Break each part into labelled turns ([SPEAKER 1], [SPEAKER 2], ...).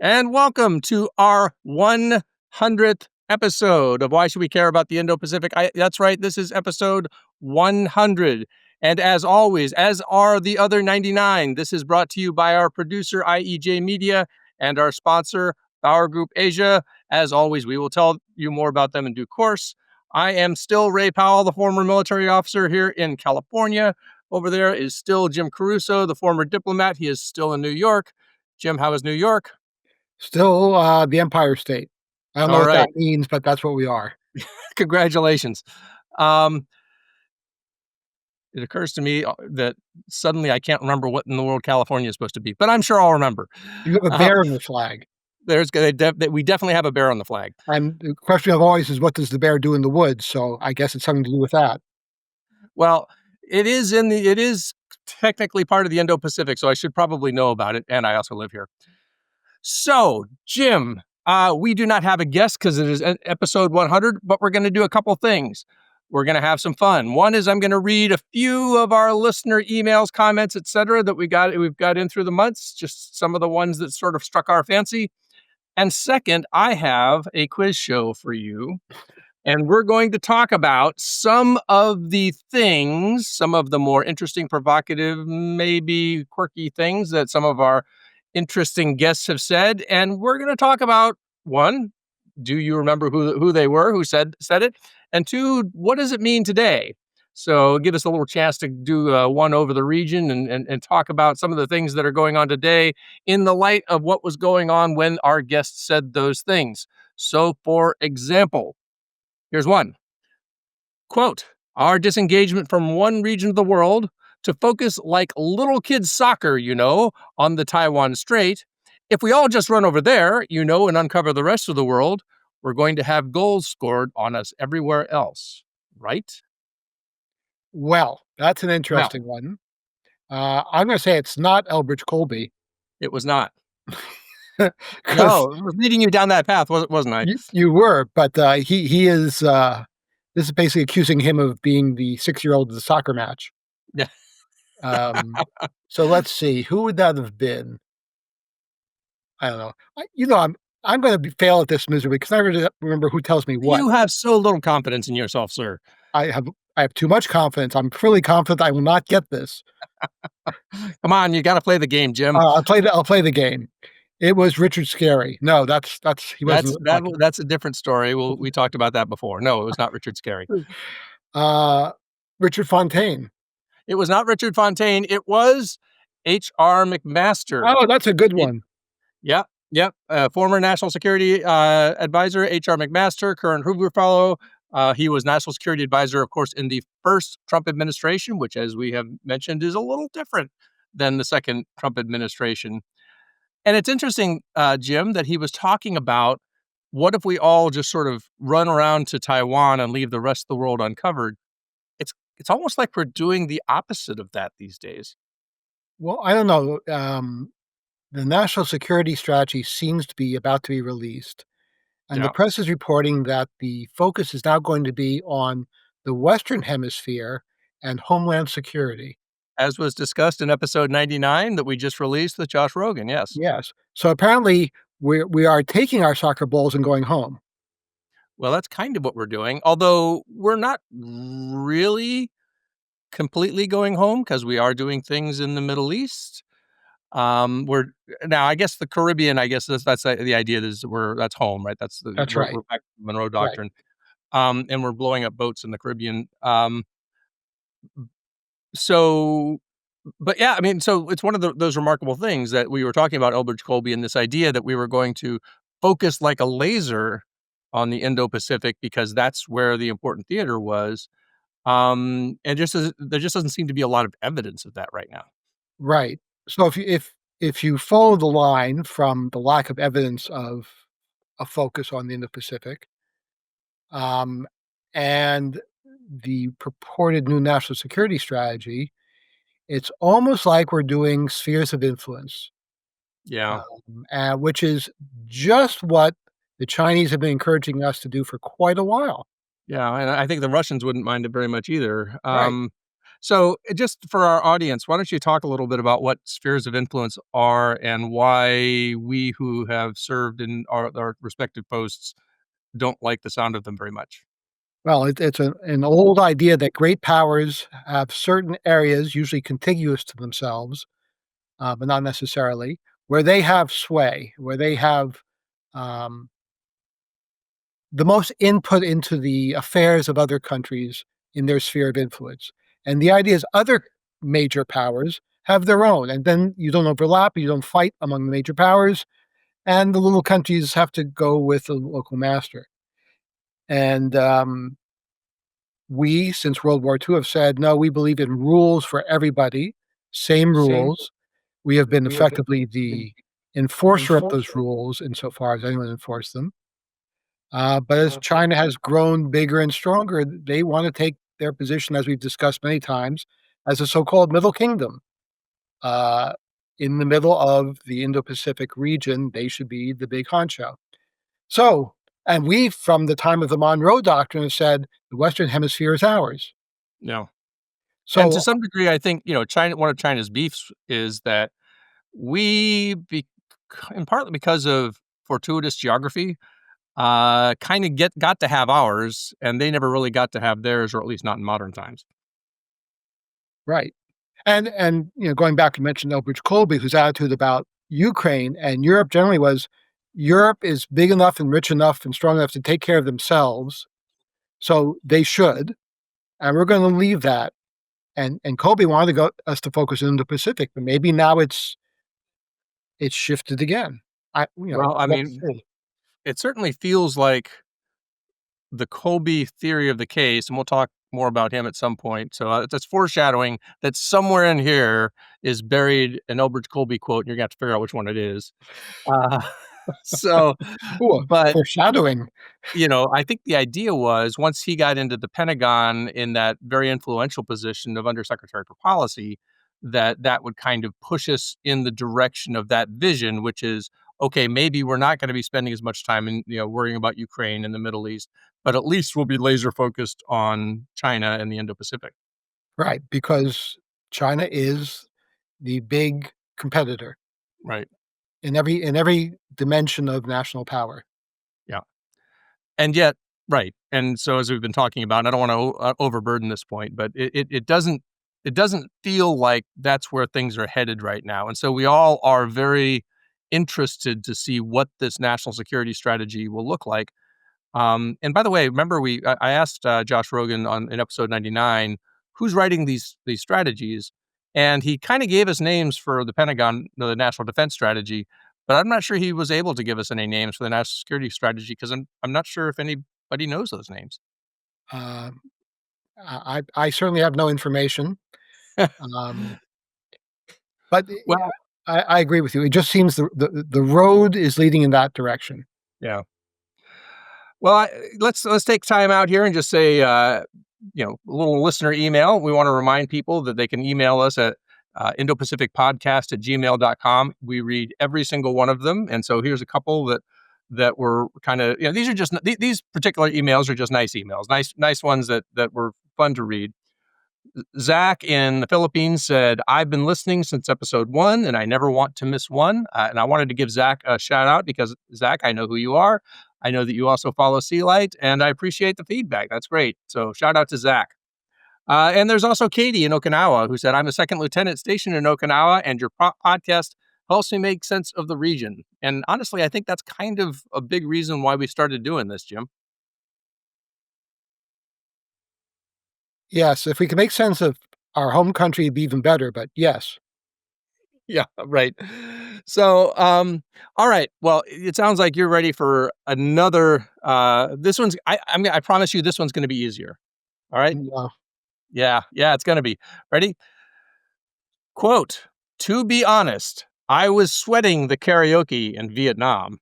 [SPEAKER 1] And welcome to our 100th episode of Why Should We Care About the Indo-Pacific? That's right, this is episode 100. And as always, as are the other 99, this is brought to you by our producer, IEJ Media, and our sponsor, Power Group Asia. As always, we will tell you more about them in due course. I am still Ray Powell, the former military officer here in California. Over there is still Jim Carouso, the former diplomat. He is still in New York. Jim, how is New York?
[SPEAKER 2] Still, the Empire State. I don't know
[SPEAKER 1] All
[SPEAKER 2] what that
[SPEAKER 1] right.
[SPEAKER 2] means, but that's what we are.
[SPEAKER 1] Congratulations. Um, it occurs to me that suddenly I can't remember what in the world California is supposed to be, but I'm sure I'll remember.
[SPEAKER 2] You have a
[SPEAKER 1] Uh,
[SPEAKER 2] bear in the flag,
[SPEAKER 1] we definitely have a bear on the flag.
[SPEAKER 2] and the question of always is what does the bear do in the woods? So I guess it's something to do with that.
[SPEAKER 1] Well, it is technically part of the Indo-Pacific, so I should probably know about it, and I also live here. So, Jim, we do not have a guest because it is episode 100, but we're going to do a couple things. We're going to have some fun. One is I'm going to read a few of our listener emails, comments, etc. that we've got in through the months, just some of the ones that sort of struck our fancy. And second, I have a quiz show for you. And we're going to talk about some of the things, some of the more interesting, provocative, maybe quirky things that some of our interesting guests have said. And we're going to talk about one, do you remember who they were, who said it? And two, what does it mean today? So give us a little chance to do one over the region and talk about some of the things that are going on today in the light of what was going on when our guests said those things. So, for example, here's one. Quote, our disengagement from one region of the world to focus like little kids soccer, on the Taiwan Strait. If we all just run over there, and uncover the rest of the world, we're going to have goals scored on us everywhere else, right?
[SPEAKER 2] Well, that's an
[SPEAKER 1] Well,
[SPEAKER 2] interesting one. I'm going to say it's not Elbridge Colby
[SPEAKER 1] it was not.
[SPEAKER 2] because
[SPEAKER 1] No, I was leading you down that path, wasn't I?
[SPEAKER 2] you were, but he is. This is basically accusing him of being the 6-year-old of the soccer match.
[SPEAKER 1] Yeah.
[SPEAKER 2] Um, so let's see, who would that have been? I don't know. I'm going to fail at this miserably because I really don't remember who tells me what.
[SPEAKER 1] You have so little confidence in yourself, sir.
[SPEAKER 2] I have I have too much confidence. I'm fully confident I will not get this.
[SPEAKER 1] Come on, you got to play the game, Jim.
[SPEAKER 2] I'll play the game. It was Richard Scarry. No, that's he wasn't lucky.
[SPEAKER 1] That's a different story. We talked about that before. No, it was not Richard Scarry.
[SPEAKER 2] Uh, Richard Fontaine.
[SPEAKER 1] It was not Richard Fontaine. It was H.R. McMaster.
[SPEAKER 2] Oh, that's a good
[SPEAKER 1] It,
[SPEAKER 2] one.
[SPEAKER 1] yeah, yeah. Former National Security Advisor H.R. McMaster, current Hoover Fellow. He was National Security Advisor, of course, in the first Trump administration, which, as we have mentioned, is a little different than the second Trump administration. And it's interesting, Jim, that he was talking about what if we all just sort of run around to Taiwan and leave the rest of the world uncovered? It's almost like we're doing the opposite of that these days.
[SPEAKER 2] Well, I don't know. The national security strategy seems to be about to be released, and the
[SPEAKER 1] Yeah.
[SPEAKER 2] press is reporting that the focus is now going to be on the Western Hemisphere and homeland security.
[SPEAKER 1] As was discussed in episode 99 that we just released with Josh Rogan, yes.
[SPEAKER 2] Yes. So apparently we are taking our soccer balls and going home.
[SPEAKER 1] Well, that's kind of what we're doing, although we're not really completely going home because we are doing things in the Middle East. We're now, I guess the Caribbean, I guess that's the idea is that's home, right?
[SPEAKER 2] That's right.
[SPEAKER 1] We're back to the Monroe
[SPEAKER 2] Right.
[SPEAKER 1] Doctrine. And we're blowing up boats in the Caribbean. So but yeah, I mean, so it's one of those remarkable things that we were talking about Elbridge Colby and this idea that we were going to focus like a laser on the Indo-Pacific because that's where the important theater was. And there just doesn't seem to be a lot of evidence of that right now.
[SPEAKER 2] Right. So if you follow the line from the lack of evidence of a focus on the Indo-Pacific, um, and the purported new national security strategy, it's almost like we're doing spheres of influence,
[SPEAKER 1] Yeah.
[SPEAKER 2] which is just what the Chinese have been encouraging us to do for quite a while.
[SPEAKER 1] Yeah. And I think the Russians wouldn't mind it very much either.
[SPEAKER 2] Right.
[SPEAKER 1] So, just for our audience, why don't you talk a little bit about what spheres of influence are and why we who have served in our respective posts don't like the sound of them very much?
[SPEAKER 2] Well, it's an old idea that great powers have certain areas, usually contiguous to themselves, but not necessarily, where they have sway, where they have um, the most input into the affairs of other countries in their sphere of influence. And the idea is other major powers have their own, and then you don't overlap, you don't fight among the major powers, and the little countries have to go with the local master. And we, since World War II, have said, no, we believe in rules for everybody, same
[SPEAKER 1] Same.
[SPEAKER 2] rules. We have been
[SPEAKER 1] We have been
[SPEAKER 2] effectively the enforcer of those rules insofar as anyone enforced them. But as China has grown bigger and stronger, they want to take their position, as we've discussed many times, as a so-called Middle Kingdom. Uh, in the middle of the Indo-Pacific region, they should be the big honcho. So, and we, from the time of the Monroe Doctrine, have said the Western Hemisphere is ours.
[SPEAKER 1] no. And to
[SPEAKER 2] So,
[SPEAKER 1] some degree, I think, China, one of China's beefs is that we, and partly because of fortuitous geography, kind of got to have ours, and they never really got to have theirs, or at least not in modern times.
[SPEAKER 2] right. And going back, to mention Elbridge Colby, whose attitude about Ukraine and Europe generally was Europe is big enough and rich enough and strong enough to take care of themselves, so they should, and we're going to leave that. And Colby wanted to go us to focus in the Pacific, but maybe now it's shifted again.
[SPEAKER 1] Well, I
[SPEAKER 2] Let's
[SPEAKER 1] mean,
[SPEAKER 2] see.
[SPEAKER 1] it certainly feels like the Colby theory of the case, and we'll talk more about him at some point. So that's foreshadowing that somewhere in here is buried an Elbridge Colby quote, and you're gonna have to figure out which one it is. Uh, so,
[SPEAKER 2] Ooh,
[SPEAKER 1] but
[SPEAKER 2] foreshadowing.
[SPEAKER 1] I think the idea was once he got into the Pentagon in that very influential position of Undersecretary for Policy, that would kind of push us in the direction of that vision, which is okay. Maybe we're not going to be spending as much time in worrying about Ukraine and the Middle East, but at least we'll be laser focused on China and the Indo-Pacific.
[SPEAKER 2] Right, because China is the big competitor
[SPEAKER 1] Right.
[SPEAKER 2] in every dimension of national power.
[SPEAKER 1] Yeah. And yet, right. And so as we've been talking about, and I don't want to overburden this point, but it doesn't feel like that's where things are headed right now. And so we all are very interested to see what this national security strategy will look like. And by the way, remember I asked Josh Rogan on in episode 99 who's writing these strategies, and he kind of gave us names for the Pentagon, the National Defense Strategy, but I'm not sure he was able to give us any names for the national security strategy because I'm not sure if anybody knows those names.
[SPEAKER 2] Um, I certainly have no information, um, but
[SPEAKER 1] Well,
[SPEAKER 2] I agree with you. It just seems the road is leading in that direction.
[SPEAKER 1] yeah. Well, let's take time out here and just say, a little listener email. We want to remind people that they can email us at Indo-Pacific Podcast@gmail.com. We read every single one of them, and so here's a couple that were kind of these are just these particular emails are just nice emails, nice ones that were fun to read. Zach in the Philippines said, I've been listening since episode 1, and I never want to miss one. And I wanted to give Zach a shout out because, Zach, I know who you are. I know that you also follow Sea Light, and I appreciate the feedback. That's great. So shout out to Zach. And there's also Katie in Okinawa who said, I'm a second lieutenant stationed in Okinawa, and your podcast helps me make sense of the region. And honestly, I think that's kind of a big reason why we started doing this, Jim.
[SPEAKER 2] Yes, if we can make sense of our home country, it'd be even better. But yes,
[SPEAKER 1] Yeah, right. So, all right. Well, it sounds like you're ready for another. This one's. I promise you, this one's going to be easier. All right.
[SPEAKER 2] uh,
[SPEAKER 1] Yeah, it's going to be. Ready? Quote: To be honest, I was sweating the karaoke in Vietnam.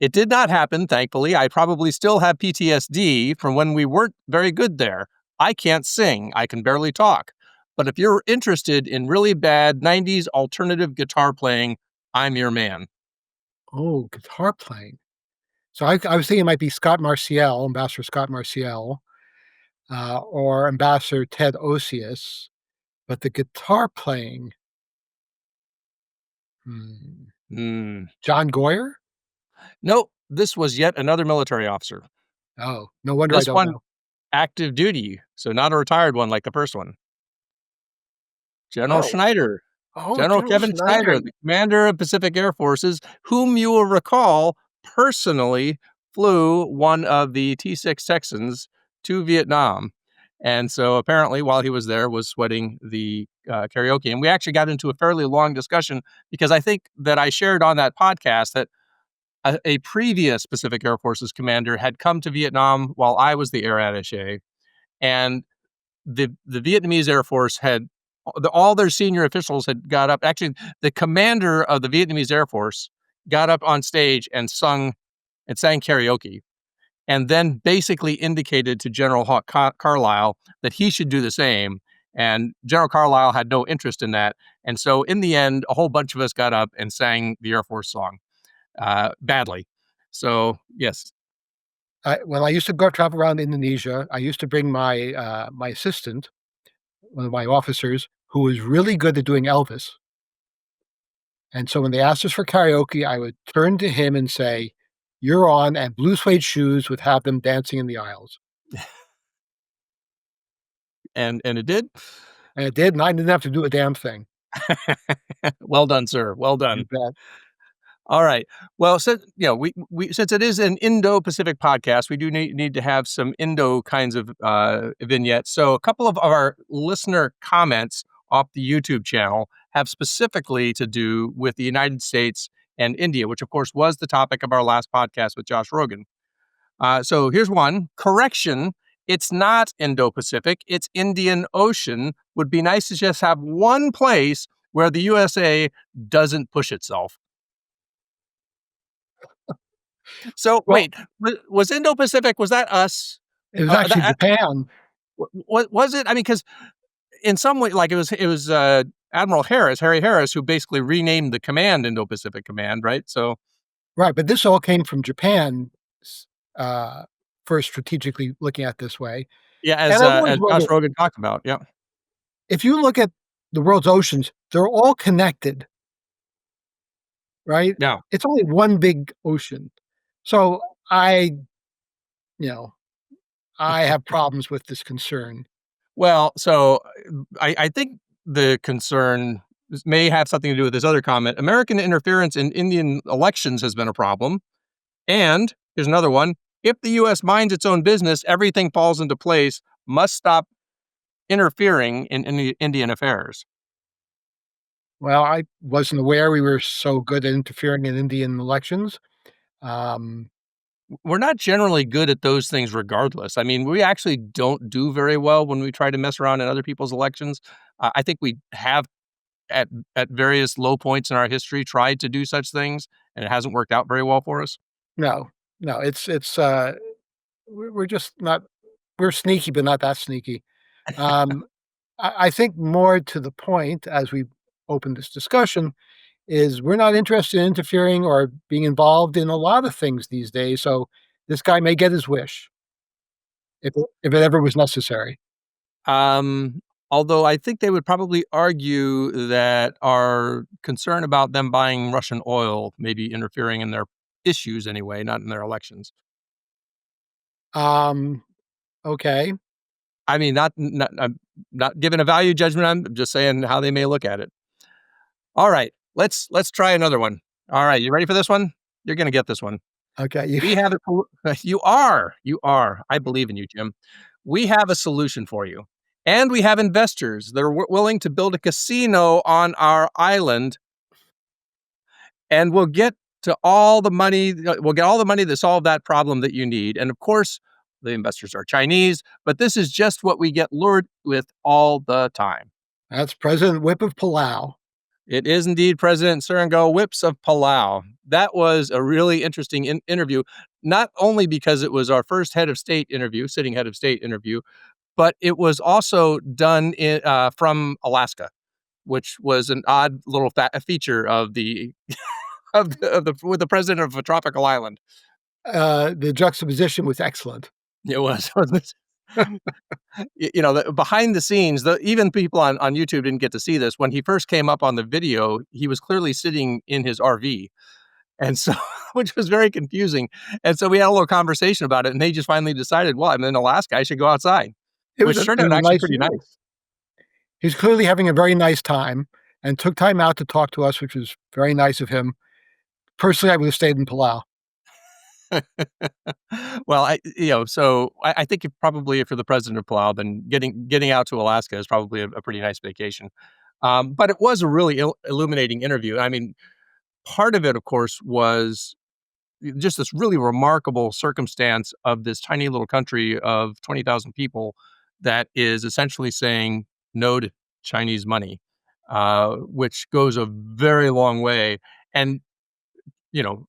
[SPEAKER 1] It did not happen, thankfully. I probably still have PTSD from when we weren't very good there. I can't sing. I can barely talk. But if you're interested in really bad 90s alternative guitar playing, I'm your man.
[SPEAKER 2] oh, guitar playing. So I was thinking it might be Scott Marciel, Ambassador Scott Marciel, or Ambassador Ted Osius. but the guitar playing, hmm,
[SPEAKER 1] Hmm.
[SPEAKER 2] John Goyer?
[SPEAKER 1] Nope, this was yet another military officer.
[SPEAKER 2] Oh, no wonder I
[SPEAKER 1] This
[SPEAKER 2] don't
[SPEAKER 1] one
[SPEAKER 2] know.
[SPEAKER 1] active duty, so not a retired one like the first one. General
[SPEAKER 2] Oh,
[SPEAKER 1] Schneider.
[SPEAKER 2] oh,
[SPEAKER 1] General
[SPEAKER 2] General
[SPEAKER 1] Kevin Schneider,
[SPEAKER 2] Schneider.
[SPEAKER 1] the commander of Pacific Air Forces, whom you will recall personally flew one of the T-6 Texans to Vietnam. And so apparently while he was there was sweating the karaoke. And we actually got into a fairly long discussion because I think that I shared on that podcast that a previous Pacific Air Forces commander had come to Vietnam while I was the air attaché, and the Vietnamese Air Force had all their senior officials had got up. Actually, the commander of the Vietnamese Air Force got up on stage and sang karaoke, and then basically indicated to General Carlisle that he should do the same. And General Carlisle had no interest in that. And so, in the end, a whole bunch of us got up and sang the Air Force song badly. So, yes.
[SPEAKER 2] When I used to go travel around Indonesia, I used to bring my assistant, one of my officers, who was really good at doing Elvis. And so when they asked us for karaoke, I would turn to him and say, "You're on," and Blue Suede Shoes would have them dancing in the aisles.
[SPEAKER 1] And it did.
[SPEAKER 2] And it did, and I didn't have to do a damn thing.
[SPEAKER 1] Well done, sir. Well
[SPEAKER 2] You
[SPEAKER 1] done.
[SPEAKER 2] bet.
[SPEAKER 1] All right. Well, since we since it is an Indo-Pacific podcast, we do need to have some Indo kinds of vignettes. So, a couple of our listener comments off the YouTube channel have specifically to do with the United States and India, which of course was the topic of our last podcast with Josh Rogan. So here's one correction. It's not Indo-Pacific. It's Indian Ocean. Would be nice to just have one place where the USA doesn't push itself. So
[SPEAKER 2] Well,
[SPEAKER 1] wait, was Indo-Pacific, was that us?
[SPEAKER 2] it was actually
[SPEAKER 1] That
[SPEAKER 2] Japan.
[SPEAKER 1] was it? I mean, because in some way, like it was Admiral Harris, Harry Harris, who basically renamed the command Indo-Pacific Command, right? So
[SPEAKER 2] Right, but this all came from Japan, s first strategically looking at it this way,
[SPEAKER 1] yeah,
[SPEAKER 2] and I've always
[SPEAKER 1] as Josh
[SPEAKER 2] wondered,
[SPEAKER 1] Rogan talked about, yeah.
[SPEAKER 2] if you look at the world's oceans, they're all connected, right?
[SPEAKER 1] Yeah.
[SPEAKER 2] It's only one big ocean. So I you know, I have problems with this concern.
[SPEAKER 1] Well, so I think the concern may have something to do with this other comment. American interference in Indian elections has been a problem. And here's another one. If the US minds its own business, everything falls into place, must stop interfering in Indian affairs.
[SPEAKER 2] Well, I wasn't aware we were so good at interfering in Indian elections. Um,
[SPEAKER 1] We're not generally good at those things regardless. I mean, we actually don't do very well when we try to mess around in other people's elections. I think we have at various low points in our history tried to do such things, and it hasn't worked out very well for us.
[SPEAKER 2] no, no, we're just not we're sneaky, but not that sneaky. Um, I think more to the point as we open this discussion is we're not interested in interfering or being involved in a lot of things these days. So this guy may get his wish if it ever was necessary.
[SPEAKER 1] Um, Although I think they would probably argue that our concern about them buying Russian oil may be interfering in their issues anyway, not in their elections.
[SPEAKER 2] Um, okay,
[SPEAKER 1] I mean, I'm not giving a value judgment. I'm just saying how they may look at it. All right, let's try another one. All right, you ready for this one? You're gonna get this one.
[SPEAKER 2] okay.
[SPEAKER 1] We have a you are. I believe in you, Jim. We have a solution for you. And we have investors that are willing to build a casino on our island, and we'll get all the money to solve that problem that you need. And of course, the investors are Chinese, but this is just what we get lured with all the time.
[SPEAKER 2] That's President Whip of Palau.
[SPEAKER 1] It is indeed President Suringo Whips of Palau. That was a really interesting interview, not only because it was our first head of state interview, sitting head of state interview, but it was also done from Alaska, which was an odd little feature of the of the with the president of a tropical island.
[SPEAKER 2] The juxtaposition was excellent.
[SPEAKER 1] It was. Behind the scenes, even people on YouTube didn't get to see this. When he first came up on the video, he was clearly sitting in his RV. And so, which was very confusing. And so we had a little conversation about it, and they just finally decided, well, I'm in Alaska, I should go outside,
[SPEAKER 2] It was
[SPEAKER 1] which turned
[SPEAKER 2] in
[SPEAKER 1] out
[SPEAKER 2] a
[SPEAKER 1] actually
[SPEAKER 2] nice
[SPEAKER 1] pretty
[SPEAKER 2] view.
[SPEAKER 1] nice.
[SPEAKER 2] He's clearly having a very nice time and took time out to talk to us, which was very nice of him. Personally, I would have stayed in Palau.
[SPEAKER 1] Well, I think if you're the president of Palau, then getting out to Alaska is probably a pretty nice vacation. But it was a really illuminating interview. I mean, part of it, of course, was just this really remarkable circumstance of this tiny little country of 20,000 people that is essentially saying no to Chinese money, which goes a very long way. And,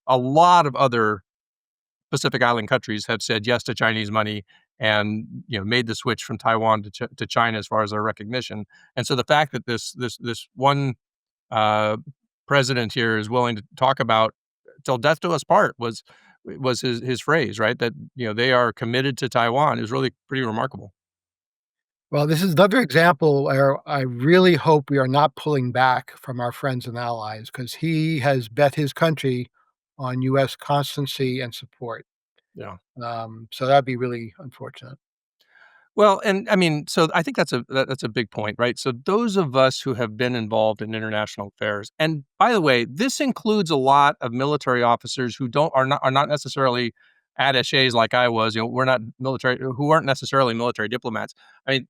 [SPEAKER 1] a lot of other Pacific Island countries have said yes to Chinese money and made the switch from Taiwan to China as far as their recognition. And so the fact that this one uh, president here is willing to talk about "till death do us part" was his phrase, right? That they are committed to Taiwan is really pretty remarkable.
[SPEAKER 2] Well, this is another example where I really hope we are not pulling back from our friends and allies because he has bet his country on US constancy and support.
[SPEAKER 1] Yeah.
[SPEAKER 2] So that'd be really unfortunate.
[SPEAKER 1] Well, and I mean, so I think that's a big point, right? So those of us who have been involved in international affairs, and by the way, this includes a lot of military officers who don't are not necessarily attachés like I was. We're not military who aren't necessarily military diplomats. I mean,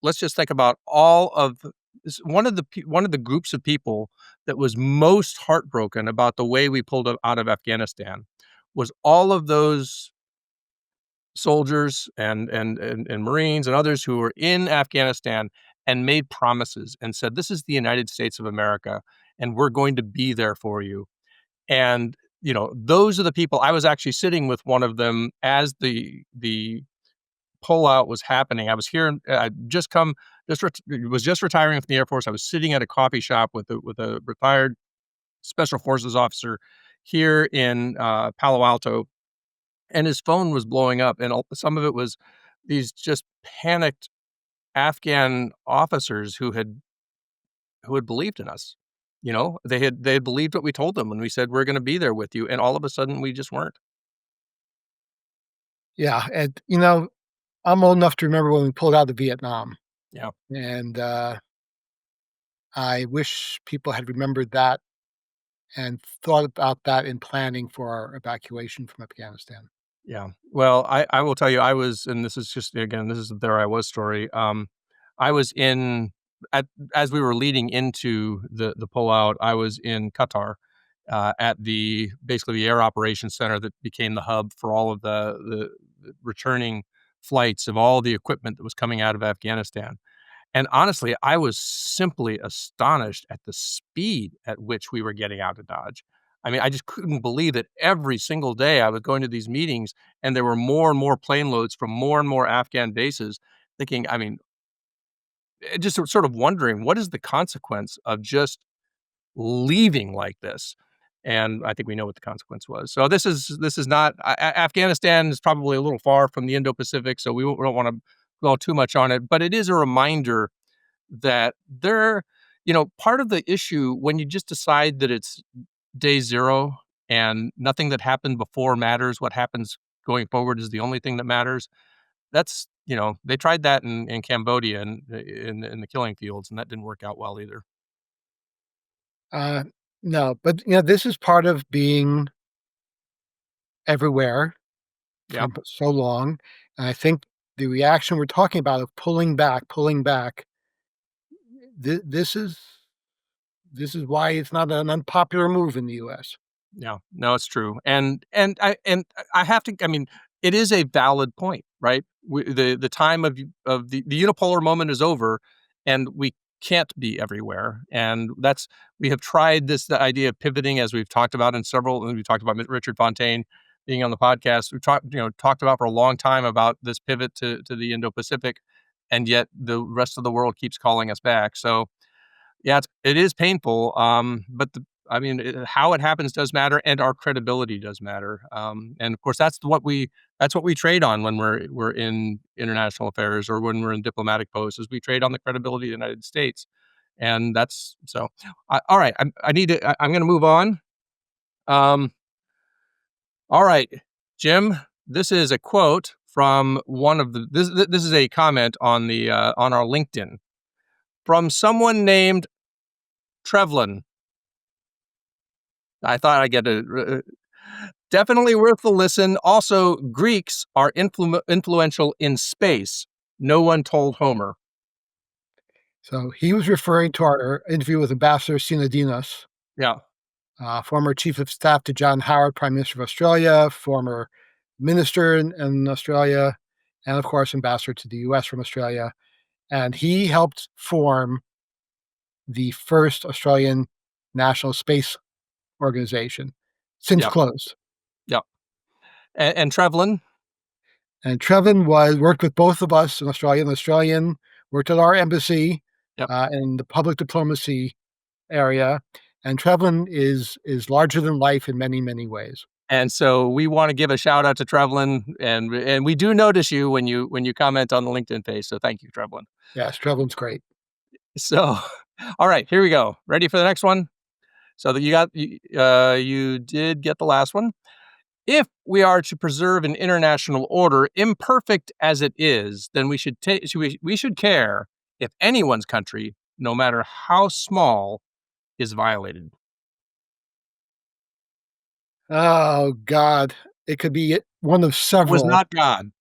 [SPEAKER 1] let's just think about all of one of the groups of people that was most heartbroken about the way we pulled out of Afghanistan was all of those soldiers and Marines and others who were in Afghanistan and made promises and said, "This is the United States of America, and we're going to be there for you." And those are the people. I was actually sitting with one of them as the pullout was happening. I was here. I was just retiring from the Air Force. I was sitting at a coffee shop with a retired Special Forces officer here in Palo Alto, and his phone was blowing up, and some of it was these just panicked Afghan officers who had believed in us. They had believed what we told them when we said we're going to be there with you, and all of a sudden we just weren't.
[SPEAKER 2] Yeah, and I'm old enough to remember when we pulled out of Vietnam,
[SPEAKER 1] Yeah,
[SPEAKER 2] and I wish people had remembered that and thought about that in planning for our evacuation from Afghanistan.
[SPEAKER 1] yeah. Well, I will tell you, I was, and this is just again, this is the "there I was" story. I was in at as we were leading into the pullout. I was in Qatar at the basically the air operations center that became the hub for all of the returning flights of all the equipment that was coming out of Afghanistan. And honestly, I was simply astonished at the speed at which we were getting out of Dodge. I mean, I just couldn't believe that every single day I was going to these meetings and there were more and more plane loads from more and more Afghan bases, thinking, I mean, just sort of wondering what is the consequence of just leaving like this? And I think we know what the consequence was. So this is not Afghanistan is probably a little far from the Indo-Pacific, so we don't want to go too much on it, but it is a reminder that part of the issue when you just decide that it's day 0 and nothing that happened before matters, what happens going forward is the only thing that matters. They tried that in Cambodia and in the killing fields, and that didn't work out well either.
[SPEAKER 2] Uh, no, but this is part of being everywhere
[SPEAKER 1] Yeah,
[SPEAKER 2] for so long, and I think the reaction we're talking about of pulling back, this is why it's not an unpopular move in the US.
[SPEAKER 1] yeah. No, it's true. And I have to I mean, it is a valid point, right? The time of the unipolar moment is over, and we can't be everywhere. And we have tried the idea of pivoting as we've talked about in several and we talked about Richard Fontaine being on the podcast. We've talked about for a long time about this pivot to the Indo-Pacific, and yet the rest of the world keeps calling us back. So yeah, it is painful. But I mean, how it happens does matter, and our credibility does matter. And of course, that's what we trade on when we're in international affairs or when we're in diplomatic posts. Is we trade on the credibility of the United States, and that's so. All right, I need to. I'm going to move on. Um, all right, Jim. This is a quote from one of the. This is a comment on the on our LinkedIn from someone named Trevlin. I thought I'd get a definitely worth the listen. Also, Greeks are influential in space. No one told Homer.
[SPEAKER 2] So he was referring to our interview with Ambassador Sinodinos,
[SPEAKER 1] Yeah,
[SPEAKER 2] former Chief of Staff to John Howard, Prime Minister of Australia, former minister in Australia, and of course, ambassador to the US from Australia. And he helped form the first Australian National Space Organization, since
[SPEAKER 1] yeah,
[SPEAKER 2] closed.
[SPEAKER 1] yeah. And Trevlin,
[SPEAKER 2] And Trevin worked with both of us in Australia. The Australian worked at our embassy
[SPEAKER 1] yep.
[SPEAKER 2] in the public diplomacy area. And Trevlin is larger than life in many, many ways.
[SPEAKER 1] And so we want to give a shout out to Trevlin, and we do notice you when you comment on the LinkedIn page. So thank you, Trevlin.
[SPEAKER 2] Yes, Trevlin's great.
[SPEAKER 1] So, all right, here we go. Ready for the next one? So that you did get the last one. If we are to preserve an international order, imperfect as it is, then we should care if anyone's country, no matter how small, is violated.
[SPEAKER 2] Oh God, it could be one of
[SPEAKER 1] Was
[SPEAKER 2] several.
[SPEAKER 1] not God,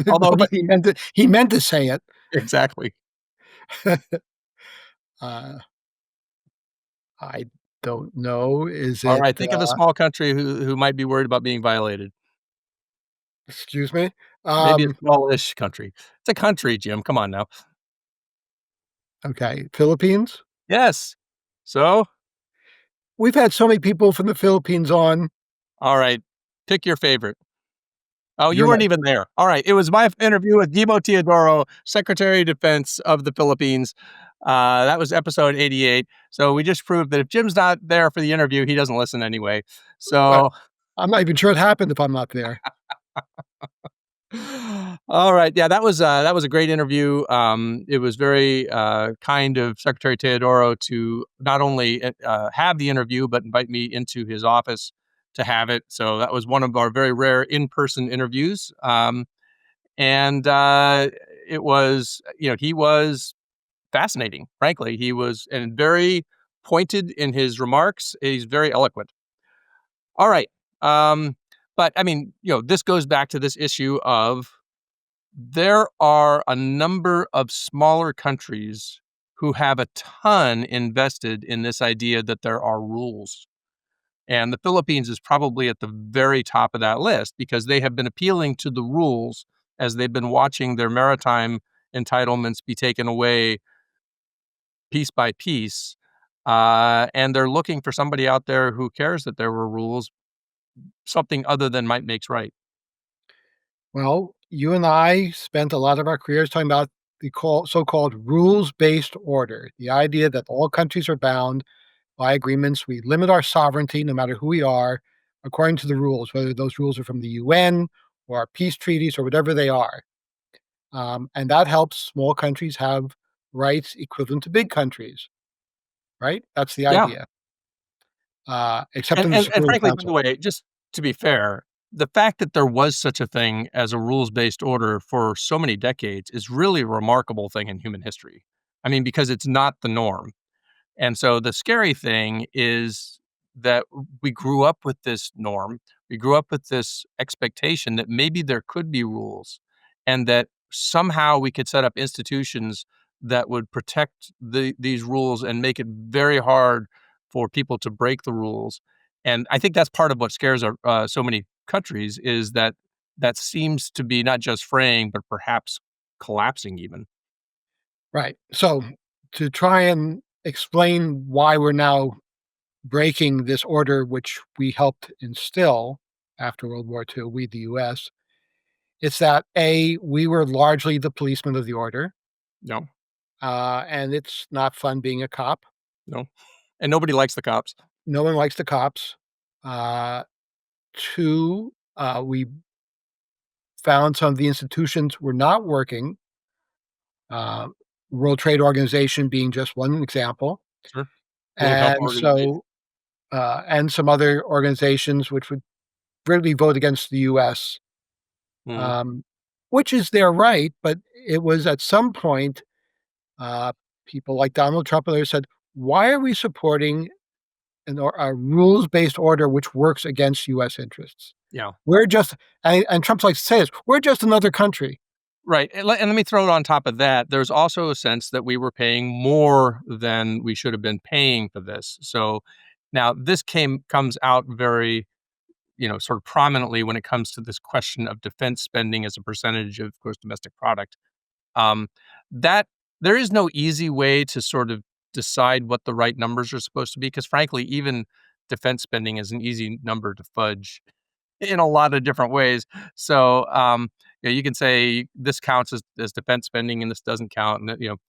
[SPEAKER 1] although
[SPEAKER 2] Well, but he meant to say it.
[SPEAKER 1] exactly.
[SPEAKER 2] uh, I don't know. Is
[SPEAKER 1] All
[SPEAKER 2] it?
[SPEAKER 1] right, think of a small country who might be worried about being violated.
[SPEAKER 2] Excuse me.
[SPEAKER 1] Maybe a
[SPEAKER 2] Um,
[SPEAKER 1] smallish country. It's a country, Jim. Come on now.
[SPEAKER 2] okay, Philippines.
[SPEAKER 1] Yes. So,
[SPEAKER 2] We've had so many people from the Philippines on.
[SPEAKER 1] all right, pick your favorite. Oh, you
[SPEAKER 2] You're
[SPEAKER 1] weren't
[SPEAKER 2] not.
[SPEAKER 1] even there. All right. It was my interview with Guibo Teodoro, Secretary of Defense of the Philippines. That was episode 88. So we just proved that if Jim's not there for the interview, he doesn't listen anyway.
[SPEAKER 2] But
[SPEAKER 1] So,
[SPEAKER 2] I'm not even sure it happened if I'm not there.
[SPEAKER 1] all right. Yeah, that was a great interview. It was very kind of Secretary Teodoro to not only have the interview, but invite me into his office to have it. So that was one of our very rare in-person interviews. And it was, he was fascinating. Frankly, he was and very pointed in his remarks. He's very eloquent. All right, but I mean, this goes back to this issue of there are a number of smaller countries who have a ton invested in this idea that there are rules. And the Philippines is probably at the very top of that list because they have been appealing to the rules as they've been watching their maritime entitlements be taken away piece by piece. And they're looking for somebody out there who cares that there were rules, something other than might makes right.
[SPEAKER 2] Well, you and I spent a lot of our careers talking about the so-called rules-based order, the idea that all countries are bound by agreements. We limit our sovereignty, no matter who we are, according to the rules, whether those rules are from the UN or our peace treaties or whatever they are. And that helps small countries have rights equivalent to big countries, right? That's the
[SPEAKER 1] Yeah.
[SPEAKER 2] idea, except
[SPEAKER 1] And
[SPEAKER 2] in the
[SPEAKER 1] and
[SPEAKER 2] Security
[SPEAKER 1] frankly, by the
[SPEAKER 2] Council.
[SPEAKER 1] way, just to be fair, the fact that there was such a thing as a rules-based order for so many decades is really a remarkable thing in human history. I mean, because it's not the norm. And so the scary thing is that we grew up with this norm. We grew up with this expectation that maybe there could be rules and that somehow we could set up institutions that would protect these rules and make it very hard for people to break the rules. And I think that's part of what scares so many countries is that that seems to be not just fraying, but perhaps collapsing even.
[SPEAKER 2] Right. So to try and explain why we're now breaking this order, which we helped instill after World War II, we, the US, it's that A, we were largely the policemen of the order,
[SPEAKER 1] No,
[SPEAKER 2] and it's not fun being a cop.
[SPEAKER 1] no. And nobody likes the cops.
[SPEAKER 2] No one likes the cops. Uh, Two, we found some of the institutions were not working. Uh, World Trade Organization being just one example,
[SPEAKER 1] Sure. World Health
[SPEAKER 2] and
[SPEAKER 1] Organization.
[SPEAKER 2] and some other organizations which would really vote against the U.S.,
[SPEAKER 1] Mhm.
[SPEAKER 2] um, which is their right. But it was at some point, uh, people like Donald Trump and others said, "Why are we supporting a rules-based order which works against U.S. interests?
[SPEAKER 1] Yeah.
[SPEAKER 2] We're just," and Trump's like to say this, "We're just another country."
[SPEAKER 1] Right, and let me throw it on top of that, there's also a sense that we were paying more than we should have been paying for this. So, now this comes out very, sort of prominently when it comes to this question of defense spending as a percentage of gross domestic product. Um, that there is no easy way to sort of decide what the right numbers are supposed to be, because frankly, even defense spending is an easy number to fudge in a lot of different ways. So, you can say this counts as defense spending and this doesn't count. And,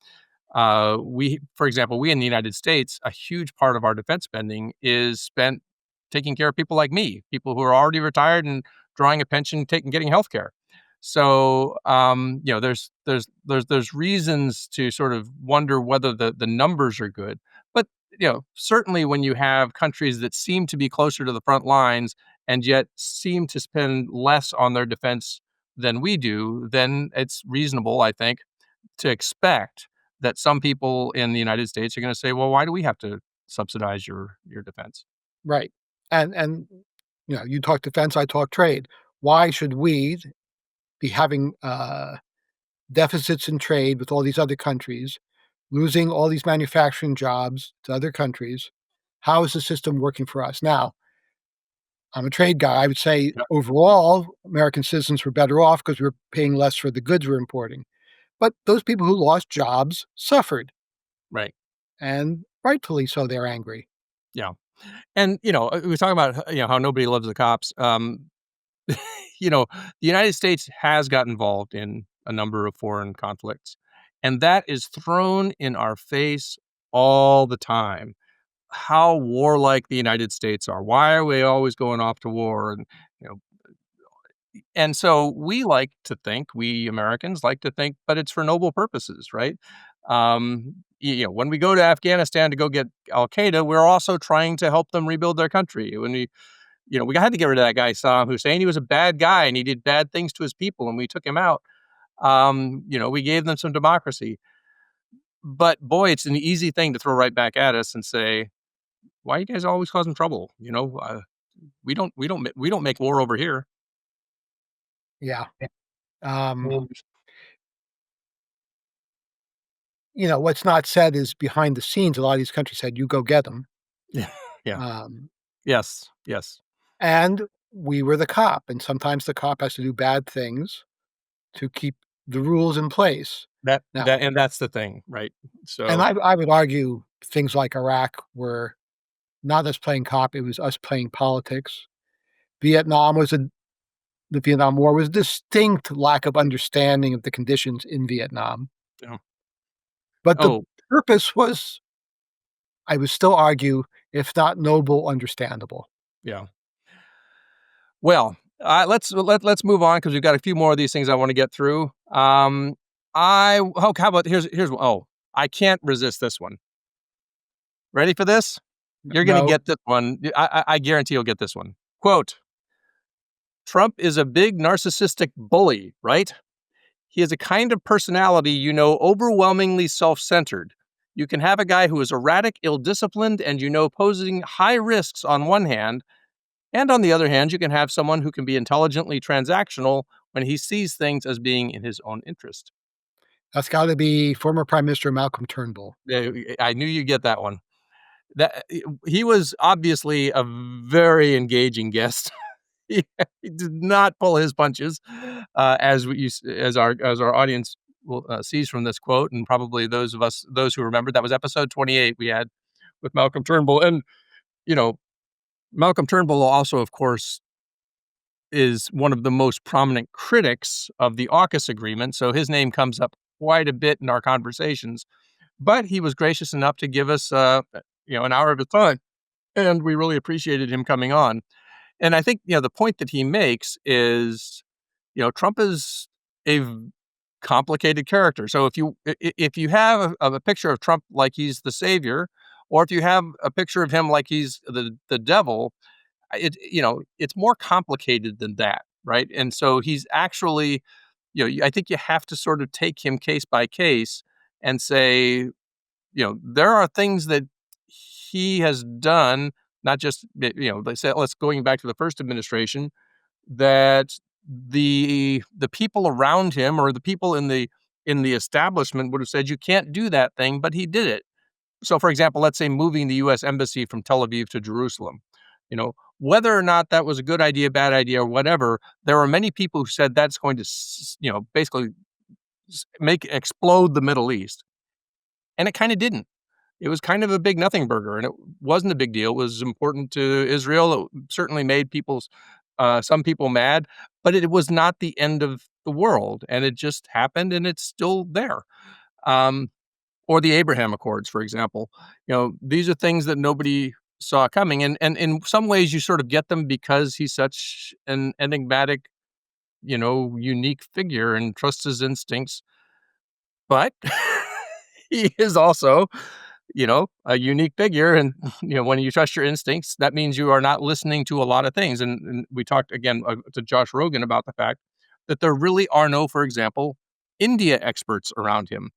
[SPEAKER 1] for example, we in the United States, a huge part of our defense spending is spent taking care of people like me, people who are already retired and drawing a pension, getting health care. So, there's reasons to sort of wonder whether the numbers are good. But, certainly when you have countries that seem to be closer to the front lines and yet seem to spend less on their defense than we do, then it's reasonable, I think, to expect that some people in the United States are gonna say, "Well, why do we have to subsidize your defense?"
[SPEAKER 2] Right. And you talk defense, I talk trade. Why should we be having deficits in trade with all these other countries, losing all these manufacturing jobs to other countries? How is the system working for us? Now, I'm a trade guy. I would say
[SPEAKER 1] Yeah,
[SPEAKER 2] overall, American citizens were better off because we were paying less for the goods we're importing. But those people who lost jobs suffered,
[SPEAKER 1] right.
[SPEAKER 2] and rightfully so, they're angry.
[SPEAKER 1] Yeah. And, we were talking about, how nobody loves the cops. The United States has got involved in a number of foreign conflicts, and that is thrown in our face all the time. How warlike the United States are. Why are we always going off to war? You know, and so we Americans like to think, but it's for noble purposes, right? When we go to Afghanistan to go get Al Qaeda, we're also trying to help them rebuild their country. We had to get rid of that guy Saddam Hussein. He was a bad guy and he did bad things to his people, and we took him out. We gave them some democracy. But boy, it's an easy thing to throw right back at us and say, "Why are you guys always causing trouble?" We don't make war over here.
[SPEAKER 2] Yeah. Um,
[SPEAKER 1] Mm.
[SPEAKER 2] what's not said is behind the scenes, a lot of these countries said, "You go get them."
[SPEAKER 1] Yeah, yeah,
[SPEAKER 2] Um,
[SPEAKER 1] yes, yes.
[SPEAKER 2] and we were the cop, and sometimes the cop has to do bad things to keep the rules in place. Now,
[SPEAKER 1] That's the thing, right?
[SPEAKER 2] and
[SPEAKER 1] So
[SPEAKER 2] I would argue things like Iraq were not us playing cop, it was us playing politics. Vietnam was a The Vietnam War was distinct lack of understanding of the conditions in Vietnam,
[SPEAKER 1] yeah.
[SPEAKER 2] but the
[SPEAKER 1] Oh,
[SPEAKER 2] purpose was, I would still argue, if not noble, understandable.
[SPEAKER 1] yeah. Well, let's move on because we've got a few more of these things I want to get through. How about here's oh, I can't resist this one. Ready for this? You're gonna
[SPEAKER 2] No,
[SPEAKER 1] get this one. I guarantee you'll get this one. Quote: Trump is a big narcissistic bully, right? He is a kind of personality, overwhelmingly self-centered. You can have a guy who is erratic, ill-disciplined, and posing high risks on one hand, and on the other hand, you can have someone who can be intelligently transactional when he sees things as being in his own interest.
[SPEAKER 2] that's gotta be former Prime Minister Malcolm Turnbull.
[SPEAKER 1] Yeah, I knew you'd get that one. He was obviously a very engaging guest. He did not pull his punches, as our audience will sees from this quote, and probably those who remember that was episode 28 we had with Malcolm Turnbull, and you know Malcolm Turnbull also, of course, is one of the most prominent critics of the AUKUS agreement, so his name comes up quite a bit in our conversations. But he was gracious enough to give us an hour of his time, and we really appreciated him coming on. And I think, the point that he makes is, Trump is a complicated character. So if you have a picture of Trump like he's the savior, or if you have a picture of him like he's the devil, it's more complicated than that, right? And so he's actually, I think you have to sort of take him case by case and say, there are things that he has done, not just, they say, let's going back to the first administration, that the people around him or the people in the establishment would have said you can't do that thing, but he did it. So, for example, let's say moving the U.S. embassy from Tel Aviv to Jerusalem. Whether or not that was a good idea, bad idea, or whatever, there are many people who said that's going to, basically make explode the Middle East, and it kind of didn't. It was kind of a big nothing burger, and it wasn't a big deal. It was important to Israel. It certainly made some people mad, but it was not the end of the world, and it just happened, and it's still there. Um, or the Abraham Accords, for example. These are things that nobody saw coming, and in some ways you sort of get them because he's such an enigmatic, unique figure and trusts his instincts. But he is also, a unique figure. And, when you trust your instincts, that means you are not listening to a lot of things. And we talked again to Josh Rogan about the fact that there really are no, for example, India experts around him.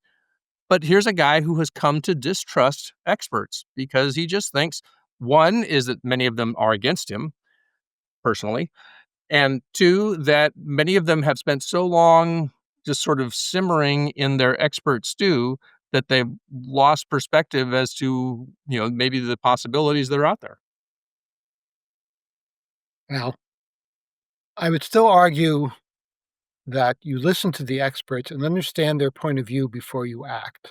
[SPEAKER 1] But here's a guy who has come to distrust experts because he just thinks, one, is that many of them are against him personally, and two, that many of them have spent so long just sort of simmering in their expert stew that they've lost perspective as to, maybe the possibilities that are out there.
[SPEAKER 2] Now, I would still argue that you listen to the experts and understand their point of view before you act.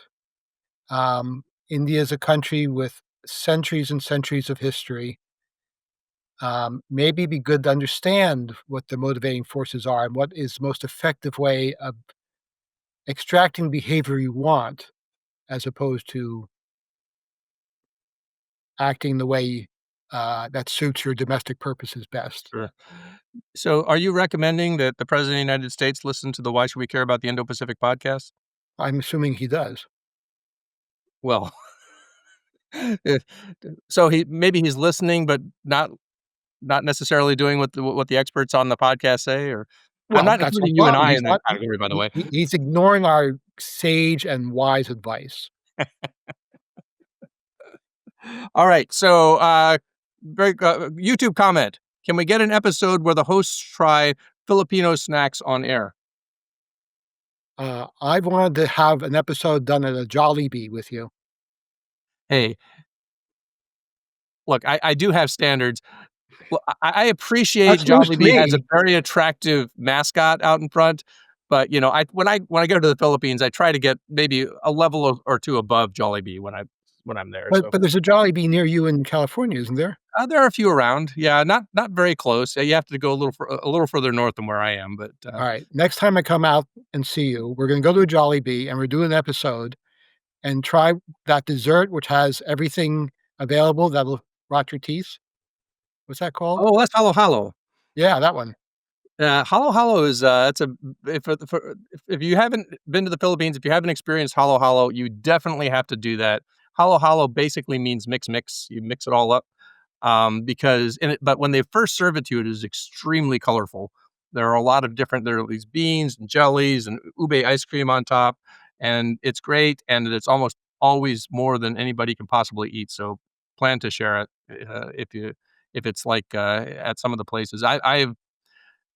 [SPEAKER 2] India is a country with centuries and centuries of history. Maybe it'd be good to understand what the motivating forces are and what is the most effective way of extracting behavior you want, as opposed to acting the way that suits your domestic purposes best.
[SPEAKER 1] Sure. So are you recommending that the President of the United States listen to the Why Should We Care About the Indo-Pacific podcast?
[SPEAKER 2] I'm assuming he does.
[SPEAKER 1] Well, eh, so maybe he's listening, but not necessarily doing what the experts on the podcast say, or I'm
[SPEAKER 2] Well,
[SPEAKER 1] not
[SPEAKER 2] that's no
[SPEAKER 1] including you and
[SPEAKER 2] problem.
[SPEAKER 1] I
[SPEAKER 2] He's
[SPEAKER 1] in that
[SPEAKER 2] not.
[SPEAKER 1] category, by the way.
[SPEAKER 2] He's ignoring our sage and wise advice.
[SPEAKER 1] All right, so YouTube comment: can we get an episode where the hosts try Filipino snacks on air?
[SPEAKER 2] I wanted to have an episode done at a Jollibee with you.
[SPEAKER 1] Hey, look, I do have standards. Well, I appreciate
[SPEAKER 2] That's news to
[SPEAKER 1] Jollibee has a
[SPEAKER 2] me.
[SPEAKER 1] very attractive mascot out in front, but, when I go to the Philippines, I try to get maybe a level or 2 above Jollibee when I'm there.
[SPEAKER 2] But
[SPEAKER 1] So,
[SPEAKER 2] there's a Jollibee near you in California, isn't there?
[SPEAKER 1] there are a few around. Yeah, not very close. You have to go a little further north than where I am, but,
[SPEAKER 2] All right. Next time I come out and see you, we're gonna go to a Jollibee and we're doing an episode and try that dessert, which has everything available that'll rot your teeth. What's that called?
[SPEAKER 1] oh, that's halo halo.
[SPEAKER 2] Yeah, that one.
[SPEAKER 1] Halo halo is, it's a if you haven't been to the Philippines, if you haven't experienced halo halo, you definitely have to do that. Halo halo basically means mix. You mix it all up, but when they first serve it to you, it is extremely colorful. There are a lot of there are these beans and jellies and ube ice cream on top, and it's great, and it's almost always more than anybody can possibly eat, so plan to share it, if it's like, at some of the places. I've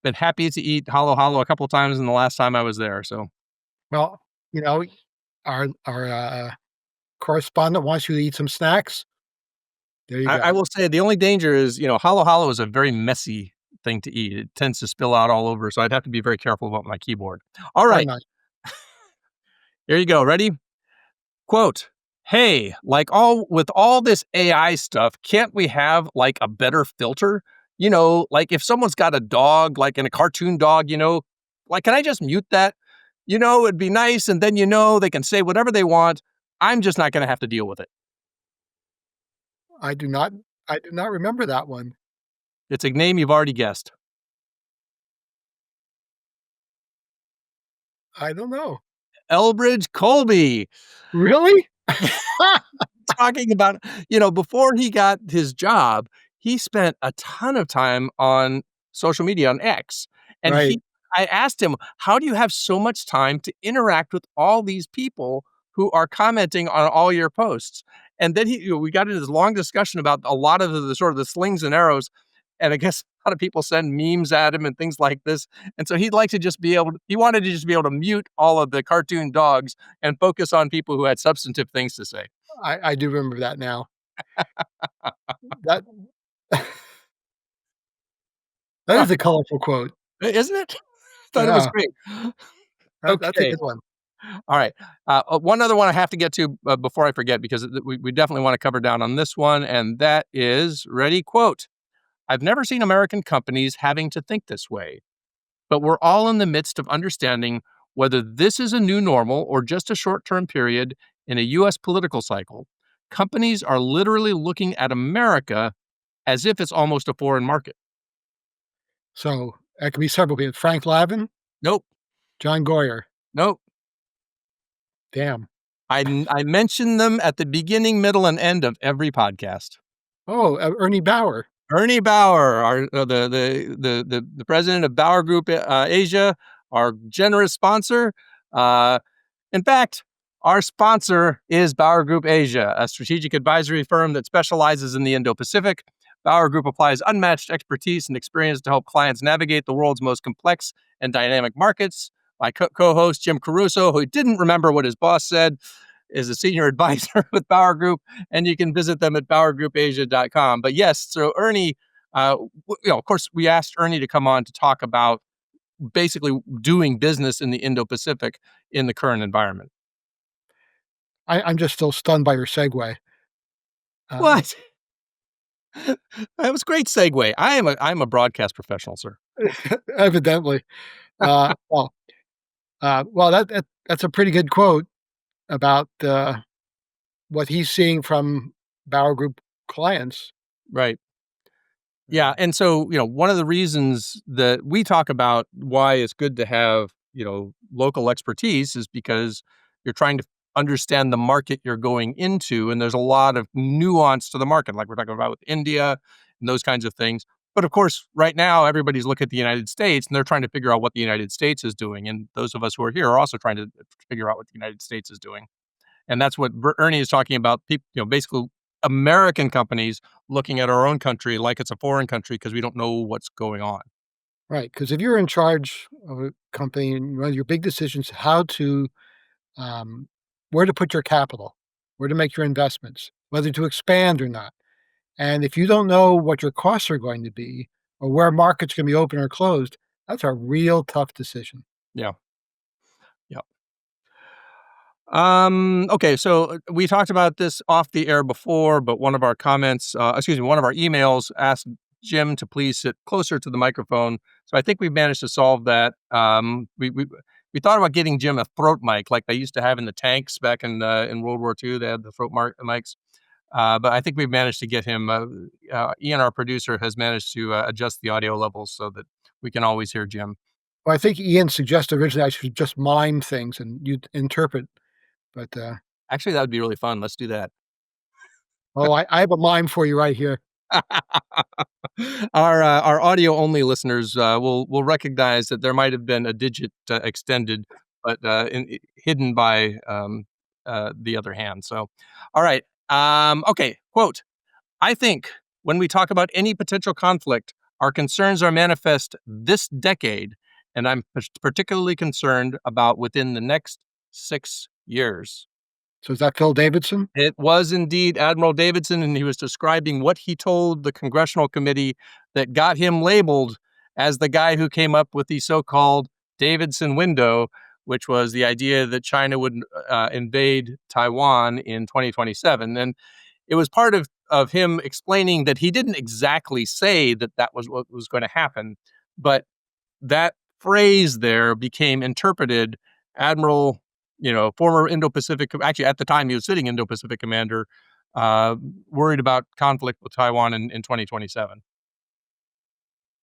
[SPEAKER 1] been happy to eat halo halo a couple times in the last time I was there, so
[SPEAKER 2] Well, you know, our correspondent wants you to eat some snacks. There you
[SPEAKER 1] I
[SPEAKER 2] go.
[SPEAKER 1] will say the only danger is, halo halo is a very messy thing to eat. It tends to spill out all over, so I'd have to be very careful about my keyboard. All
[SPEAKER 2] Why
[SPEAKER 1] right,
[SPEAKER 2] not?
[SPEAKER 1] here you go. Ready? Quote, "Hey, with all this AI stuff, can't we have, like, a better filter? Like, if someone's got a dog, like in a cartoon dog, like, can I just mute that? It'd be nice, and then, they can say whatever they want. I'm just not gonna have to deal with it."
[SPEAKER 2] I do not I do not remember that one.
[SPEAKER 1] It's a name you've already guessed.
[SPEAKER 2] I don't know.
[SPEAKER 1] Elbridge Colby.
[SPEAKER 2] Really?
[SPEAKER 1] Talking about, before he got his job, he spent a ton of time on social media on X. And
[SPEAKER 2] Right.
[SPEAKER 1] I asked him, how do you have so much time to interact with all these people who are commenting on all your posts? And then we got into this long discussion about a lot of the sort of the slings and arrows. And I guess a lot of people send memes at him and things like this. And so he'd like to just be able to, he wanted to just be able to mute all of the cartoon dogs and focus on people who had substantive things to say.
[SPEAKER 2] I do remember that now. That that is a colorful quote.
[SPEAKER 1] Isn't it? Thought it was
[SPEAKER 2] Yeah,
[SPEAKER 1] great.
[SPEAKER 2] that's a
[SPEAKER 1] Okay.
[SPEAKER 2] good one.
[SPEAKER 1] All right. One other one I have to get to before I forget, because we definitely want to cover down on this one, and that is, ready, quote, I've never seen American companies having to think this way, but we're all in the midst of understanding whether this is a new normal or just a short-term period in a U.S. political cycle. Companies are literally looking at America as if it's almost a foreign market.
[SPEAKER 2] So, that could be several people. Frank Lavin,
[SPEAKER 1] Nope.
[SPEAKER 2] John Goyer.
[SPEAKER 1] Nope.
[SPEAKER 2] Damn.
[SPEAKER 1] I mention them at the beginning, middle, and end of every podcast.
[SPEAKER 2] Oh, Ernie Bauer.
[SPEAKER 1] Ernie Bauer, our the president of Bauer Group Asia, our generous sponsor. Uh, in fact, our sponsor is Bauer Group Asia, a strategic advisory firm that specializes in the Indo-Pacific. Bauer Group applies unmatched expertise and experience to help clients navigate the world's most complex and dynamic markets. My co-host, Jim Carouso, who didn't remember what his boss said, is a senior advisor with Bauer Group, and you can visit them at bowergroupasia.com. But yes, so Ernie, of course, we asked Ernie to come on to talk about basically doing business in the Indo-Pacific in the current environment.
[SPEAKER 2] I'm just still stunned by your segue. Um,
[SPEAKER 1] What? That was a great segue. I'm a broadcast professional, sir.
[SPEAKER 2] evidently. Uh, well, that's a pretty good quote about, what he's seeing from Bauer Group clients.
[SPEAKER 1] Right. Yeah,
[SPEAKER 2] Um,
[SPEAKER 1] and so, one of the reasons that we talk about why it's good to have, local expertise is because you're trying to understand the market you're going into, and there's a lot of nuance to the market, like we're talking about with India and those kinds of things. But of course, right now, everybody's looking at the United States, and they're trying to figure out what the United States is doing. And those of us who are here are also trying to figure out what the United States is doing. And that's what Ernie is talking about. People, basically American companies looking at our own country like it's a foreign country because we don't know what's going on.
[SPEAKER 2] right, because if you're in charge of a company and one of your big decisions, how to, um, where to put your capital, where to make your investments, whether to expand or not. And if you don't know what your costs are going to be or where markets can be open or closed, that's a real tough decision.
[SPEAKER 1] Yeah. Yeah. Okay. So we talked about this off the air before, but one of our one of our emails asked Jim to please sit closer to the microphone. So I think we've managed to solve that. We thought about getting Jim a throat mic like they used to have in the tanks back in World War II. They had the mics. But I think we've managed to get him. Ian, our producer, has managed to adjust the audio levels so that we can always hear Jim.
[SPEAKER 2] Well, I think Ian suggested originally I should just mime things and you'd interpret, but,
[SPEAKER 1] Actually, that would be really fun. Let's do that.
[SPEAKER 2] oh, I have a mime for you right here.
[SPEAKER 1] Our audio only listeners will recognize that there might have been a digit extended, but hidden by the other hand. So, all right. Okay. Quote: I think when we talk about any potential conflict, our concerns are manifest this decade, and I'm particularly concerned about within the next 6 years.
[SPEAKER 2] So is that Phil Davidson?
[SPEAKER 1] It was indeed Admiral Davidson, and he was describing what he told the congressional committee that got him labeled as the guy who came up with the so-called Davidson window, which was the idea that China would invade Taiwan in 2027. And it was part of him explaining that he didn't exactly say that that was what was going to happen, but that phrase there became interpreted. Admiral, former Indo-Pacific, actually at the time he was sitting Indo-Pacific commander, uh, worried about conflict with Taiwan in 2027.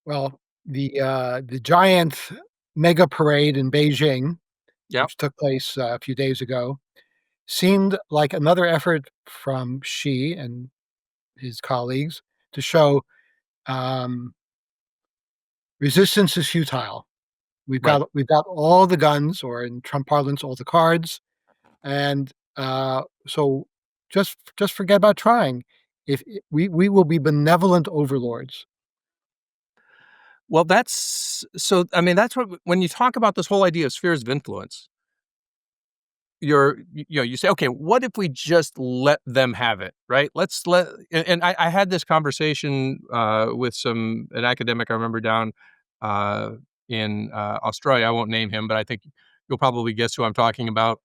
[SPEAKER 2] Well, the giant mega parade in Beijing,
[SPEAKER 1] Yep.
[SPEAKER 2] which took place a few days ago, seemed like another effort from Xi and his colleagues to show um, resistance is futile.
[SPEAKER 1] Right.
[SPEAKER 2] We've got all the guns, or in Trump parlance, all the cards, and so just forget about trying. If we will be benevolent overlords.
[SPEAKER 1] Well, that's so. I mean, that's what when you talk about this whole idea of spheres of influence, you say, okay, what if we just let them have it, right? Let's let. And I had this conversation with an academic I remember down uh, in Australia. I won't name him, but I think you'll probably guess who I'm talking about.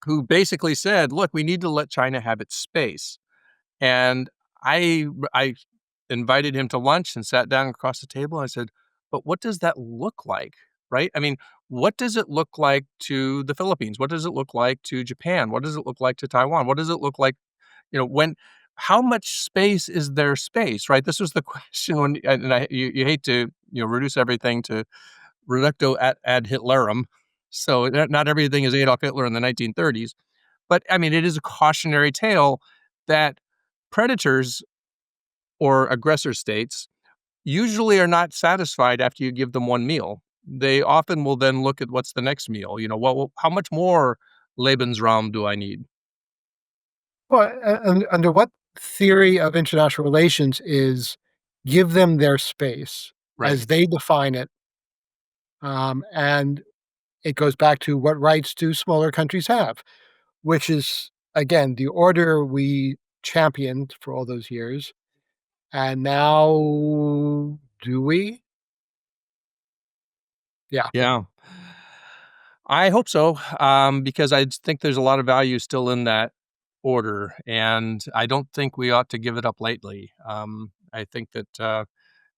[SPEAKER 1] Who basically said, look, we need to let China have its space. And I invited him to lunch and sat down across the table, and I said, "But what does that look like?" Right? I mean, what does it look like to the Philippines? What does it look like to Japan? What does it look like to Taiwan? What does it look like, when how much space is their space, right? This was the question when and you hate to, reduce everything to reductio ad Hitlerum. So not everything is Adolf Hitler in the 1930s, but I mean, it is a cautionary tale that predators or aggressor states usually are not satisfied after you give them one meal. They often will then look at what's the next meal. How much more Lebensraum do I need?
[SPEAKER 2] Well, under what theory of international relations is give them their space
[SPEAKER 1] Right.
[SPEAKER 2] as they define it, and it goes back to what rights do smaller countries have, which is again the order we championed for all those years, and now do we? Yeah.
[SPEAKER 1] Yeah. I hope so, because I think there's a lot of value still in that order, and I don't think we ought to give it up lately. I think that,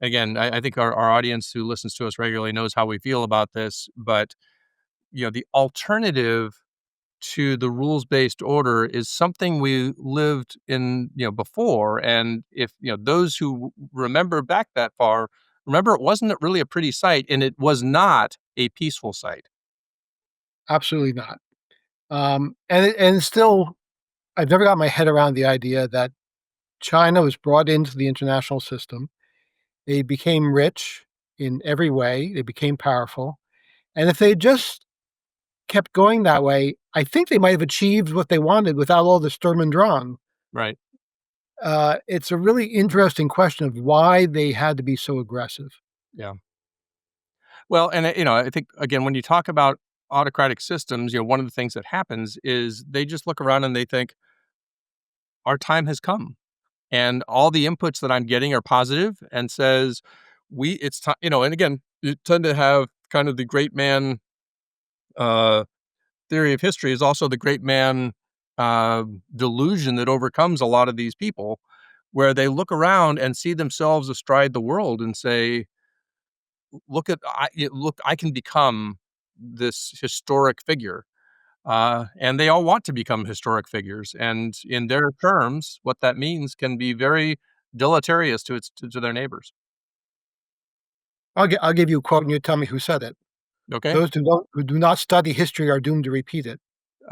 [SPEAKER 1] again, I think our audience who listens to us regularly knows how we feel about this, but the alternative to the rules-based order is something we lived in, before. And if, those who remember back that far, remember it wasn't really a pretty sight, and it was not a peaceful sight.
[SPEAKER 2] Absolutely not. And still, I've never got my head around the idea that China was brought into the international system. They became rich in every way. They became powerful. And if they just kept going that way, I think they might have achieved what they wanted without all the Sturm und Drang.
[SPEAKER 1] Right.
[SPEAKER 2] It's a really interesting question of why they had to be so aggressive.
[SPEAKER 1] Yeah. Well, and I think again when you talk about autocratic systems, one of the things that happens is they just look around and they think our time has come, and all the inputs that I'm getting are positive, and says we it's time. And again, you tend to have kind of the great man uh, theory of history is also the great man delusion that overcomes a lot of these people, where they look around and see themselves astride the world and say, look, I can become this historic figure." And they all want to become historic figures. And in their terms, what that means can be very deleterious to their neighbors.
[SPEAKER 2] I'll give you a quote and you tell me who said it.
[SPEAKER 1] Okay.
[SPEAKER 2] Those who do not study history are doomed to repeat it.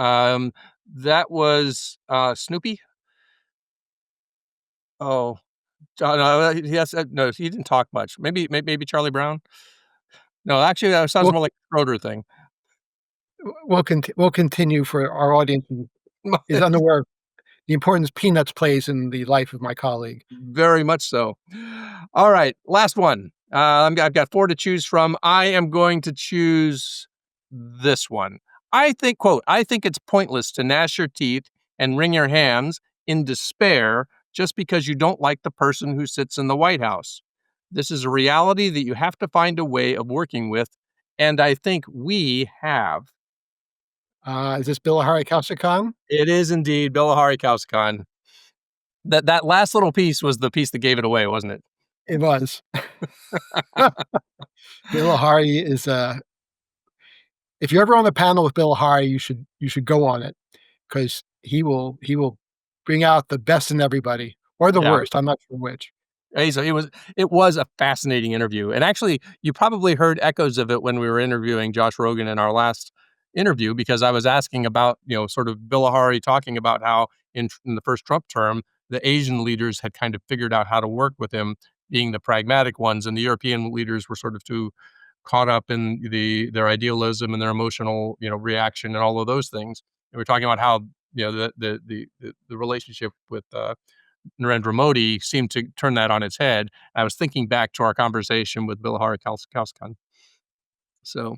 [SPEAKER 1] Um, that was Snoopy. Oh, no, yes, no, he didn't talk much. Maybe Charlie Brown. No, actually, that sounds
[SPEAKER 2] We'll,
[SPEAKER 1] more like a Schroeder thing.
[SPEAKER 2] we'll continue for our audience who is unaware of the importance peanuts plays in the life of my colleague.
[SPEAKER 1] Very much so. All right, last one. I've got four to choose from. I am going to choose this one. I think it's pointless to gnash your teeth and wring your hands in despair just because you don't like the person who sits in the White House. This is a reality that you have to find a way of working with, and I think we have.
[SPEAKER 2] Is this Bilahari Kausikan?
[SPEAKER 1] It is indeed Bilahari Kausikan. That last little piece was the piece that gave it away, wasn't it?
[SPEAKER 2] It was. Bilahari is if you're ever on the panel with Bilahari, you should go on it because he will bring out the best in everybody or the
[SPEAKER 1] Yeah.
[SPEAKER 2] worst. I'm not sure which.
[SPEAKER 1] Hey, so it was a fascinating interview, and actually, you probably heard echoes of it when we were interviewing Josh Rogan in our last interview because I was asking about sort of Bilahari talking about how in the first Trump term the Asian leaders had kind of figured out how to work with him, being the pragmatic ones, and the European leaders were sort of too caught up in their idealism and their emotional reaction and all of those things. And we're talking about how the relationship with Narendra Modi seemed to turn that on its head. I was thinking back to our conversation with Bilahari Kautskan. So,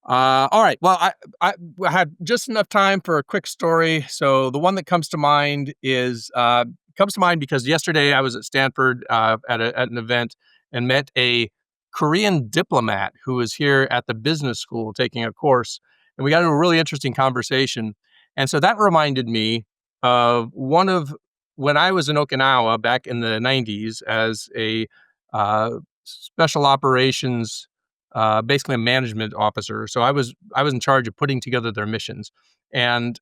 [SPEAKER 1] all right. Well, I had just enough time for a quick story. So the one that comes to mind because yesterday I was at Stanford at an event and met a Korean diplomat who was here at the business school taking a course, and we got into a really interesting conversation. And so that reminded me of one of when I was in Okinawa back in the '90s as a special operations basically a management officer. So I was in charge of putting together their missions, and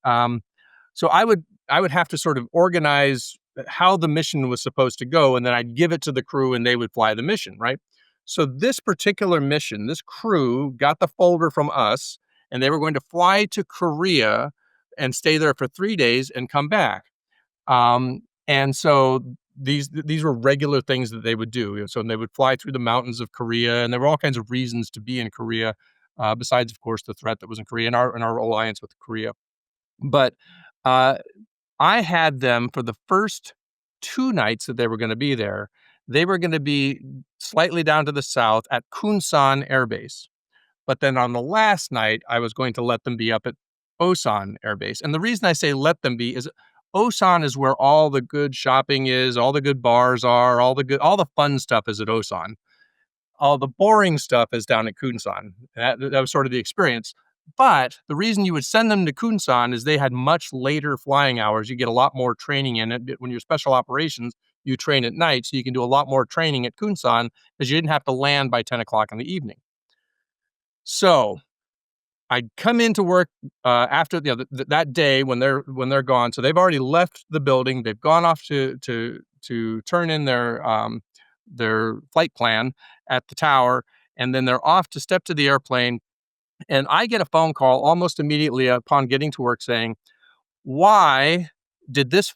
[SPEAKER 1] so I would have to sort of organize how the mission was supposed to go, and then I'd give it to the crew, and they would fly the mission, right? So this particular mission, this crew got the folder from us, and they were going to fly to Korea and stay there for 3 days and come back. And so these were regular things that they would do. So they would fly through the mountains of Korea, and there were all kinds of reasons to be in Korea, besides, of course, the threat that was in Korea and our alliance with Korea. But uh, I had them for the first 2 nights that they were going to be there. They were going to be slightly down to the south at Kunsan Air Base. But then on the last night, I was going to let them be up at Osan Air Base. And the reason I say let them be is Osan is where all the good shopping is, all the good bars are, all the fun stuff is at Osan. All the boring stuff is down at Kunsan. That was sort of the experience. But the reason you would send them to Kunsan is they had much later flying hours. You get a lot more training in it. When you're special operations, you train at night, so you can do a lot more training at Kunsan because you didn't have to land by 10 o'clock in the evening. So I'd come into work after that day when they're gone. So they've already left the building. They've gone off to turn in their flight plan at the tower, and then they're off to step to the airplane. And I get a phone call almost immediately upon getting to work saying, "Why did this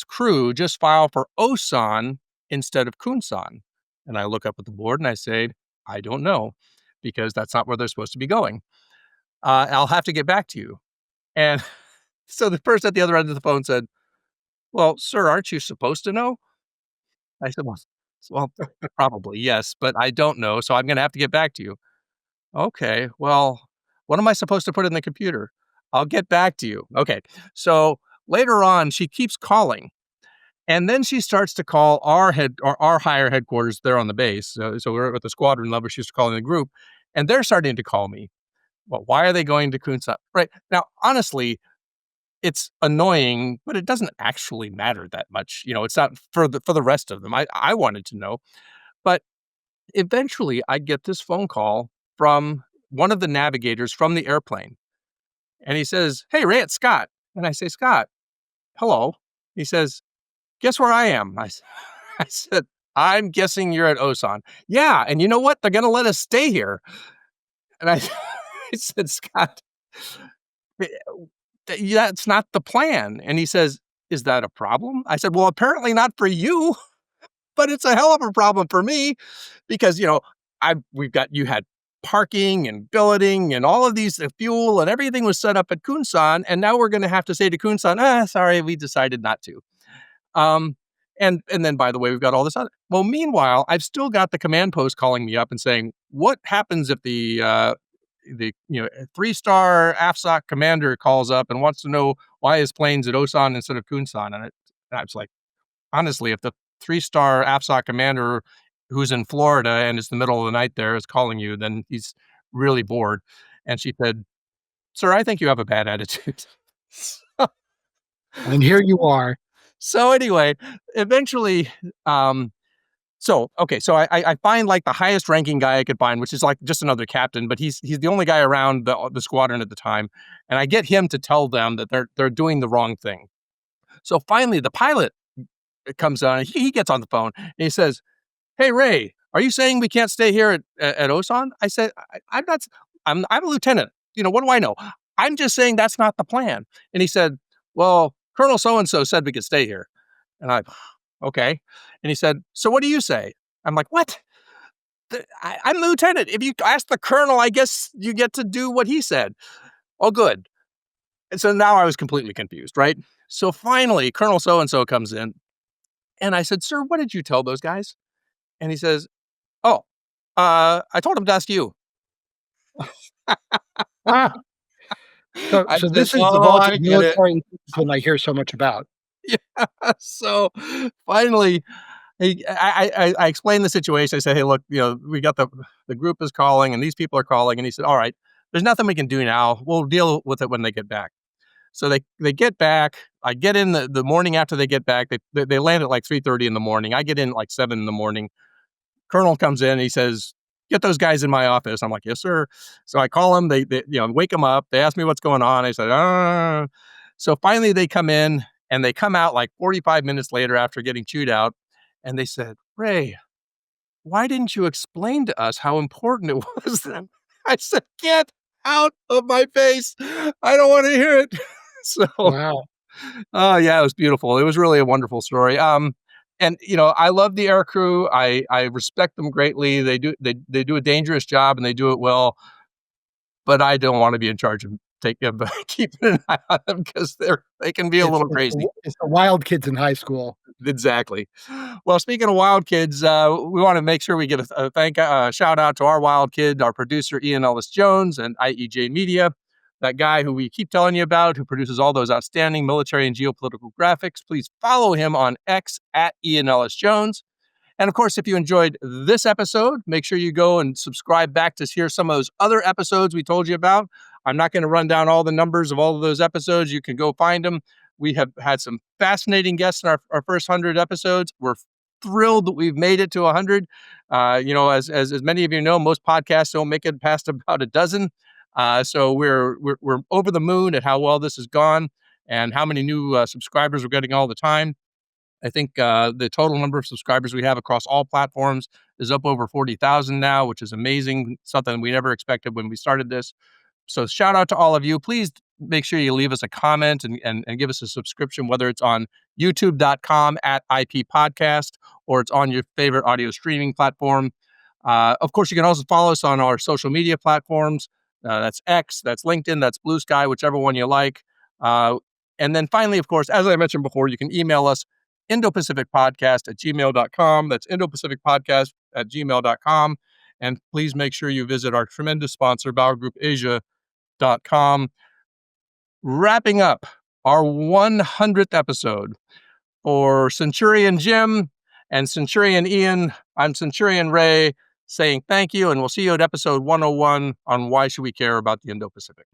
[SPEAKER 1] crew just file for Osan instead of Kunsan?" And I look up at the board and I say, "I don't know, because that's not where they're supposed to be going. I'll have to get back to you." And so the person at the other end of the phone said, "Well, sir, aren't you supposed to know?" I said, "Well, probably, yes, but I don't know, so I'm gonna have to get back to you." "Okay, well, what am I supposed to put in the computer?" "I'll get back to you." Okay, so later on, she keeps calling, and then she starts to call our higher headquarters there on the base. So we're at the squadron level. She's calling the group, and they're starting to call me. Well, why are they going to Kunsa? Right now, honestly, it's annoying, but it doesn't actually matter that much. It's not for the rest of them. I wanted to know, but eventually, I get this phone call from one of the navigators from the airplane, and he says, "Hey, Ray, it's Scott." And I say, "Scott, hello." He says, "Guess where I am?" I said, "I'm guessing you're at Osan." "Yeah, and you know what? They're going to let us stay here." And I said, "Scott, eh, that's not the plan." And he says, "Is that a problem?" I said, "Well, apparently not for you, but it's a hell of a problem for me because, you had parking and billeting and all of these fuel and everything was set up at Kunsan. And now we're going to have to say to Kunsan, sorry, we decided not to." Um, and then, by the way, we've got all this other. Well, meanwhile, I've still got the command post calling me up and saying, "What happens if the 3-star AFSOC commander calls up and wants to know why his plane's at Osan instead of Kunsan?" And I was like, honestly, if the 3-star AFSOC commander who's in Florida and it's the middle of the night there is calling you, then he's really bored. And she said, "Sir, I think you have a bad attitude."
[SPEAKER 2] And here you are.
[SPEAKER 1] So anyway, eventually, um, So I find like the highest ranking guy I could find, which is like just another captain, but he's the only guy around the squadron at the time, and I get him to tell them that they're doing the wrong thing. So finally, the pilot comes on. He gets on the phone and he says, "Hey Ray, are you saying we can't stay here at Osan?" I said, "I'm not. I'm a lieutenant. What do I know? I'm just saying that's not the plan." And he said, "Well, Colonel so and so said we could stay here." And okay. And he said, "So what do you say?" I'm like, "What? I'm the lieutenant. If you ask the colonel, I guess you get to do what he said." Oh, good. And so now I was completely confused, right? So finally, Colonel so and so comes in, and I said, "Sir, what did you tell those guys?" And he says, "Oh, I told him to ask you."
[SPEAKER 2] Ah, so
[SPEAKER 1] I
[SPEAKER 2] so
[SPEAKER 1] said,
[SPEAKER 2] this is the
[SPEAKER 1] "Oh,
[SPEAKER 2] vault
[SPEAKER 1] I
[SPEAKER 2] of
[SPEAKER 1] get it."
[SPEAKER 2] military discipline I hear so much about.
[SPEAKER 1] Yeah. So finally, I explained the situation. I said, "Hey, look, we got the group is calling, and these people are calling." And he said, "All right, there's nothing we can do now. We'll deal with it when they get back." So they get back. I get in the morning after they get back. They land at like 3:30 in the morning. I get in at like 7 in the morning. Colonel comes in. He says, "Get those guys in my office." I'm like, "Yes, sir." So I call them. They wake them up. They ask me what's going on. I said, "Ah." So finally they come in, and they come out like 45 minutes later after getting chewed out, and they said, "Ray, why didn't you explain to us how important it was then?" I said, "Get out of my face. I don't want to hear it." So,
[SPEAKER 2] Wow.
[SPEAKER 1] oh yeah, it was beautiful. It was really a wonderful story. And I love the air crew. I respect them greatly. They do a dangerous job and they do it well. But I don't want to be in charge of taking keeping an eye on them because they can be a
[SPEAKER 2] It's
[SPEAKER 1] little
[SPEAKER 2] it's the
[SPEAKER 1] crazy.
[SPEAKER 2] it's the wild kids in high school.
[SPEAKER 1] Exactly. Well, speaking of wild kids, we want to make sure we give a shout out to our wild kid, our producer Ian Ellis Jones and IEJ Media, that guy who we keep telling you about, who produces all those outstanding military and geopolitical graphics. Please follow him on X at Ian Ellis Jones. And of course, if you enjoyed this episode, make sure you go and subscribe back to hear some of those other episodes we told you about. I'm not going to run down all the numbers of all of those episodes. You can go find them. We have had some fascinating guests in our first 100 episodes. We're thrilled that we've made it to 100. As many of you know, most podcasts don't make it past about a dozen. So we're over the moon at how well this has gone and how many new subscribers we're getting all the time. I think the total number of subscribers we have across all platforms is up over 40,000 now, which is amazing. Something we never expected when we started this. So shout out to all of you. Please make sure you leave us a comment and give us a subscription, whether it's on youtube.com at IP podcast or it's on your favorite audio streaming platform. Of course, you can also follow us on our social media platforms. That's X, that's LinkedIn, that's Blue Sky, whichever one you like. And then finally, of course, as I mentioned before, you can email us Indo-Pacific Podcast at gmail.com. That's Indo-Pacific Podcast at gmail.com. And please make sure you visit our tremendous sponsor, BauerGroupAsia.com. Wrapping up our 100th episode for Centurion Jim and Centurion Ian. I'm Centurion Ray saying thank you, and we'll see you at episode 101 on Why Should We Care About the Indo-Pacific.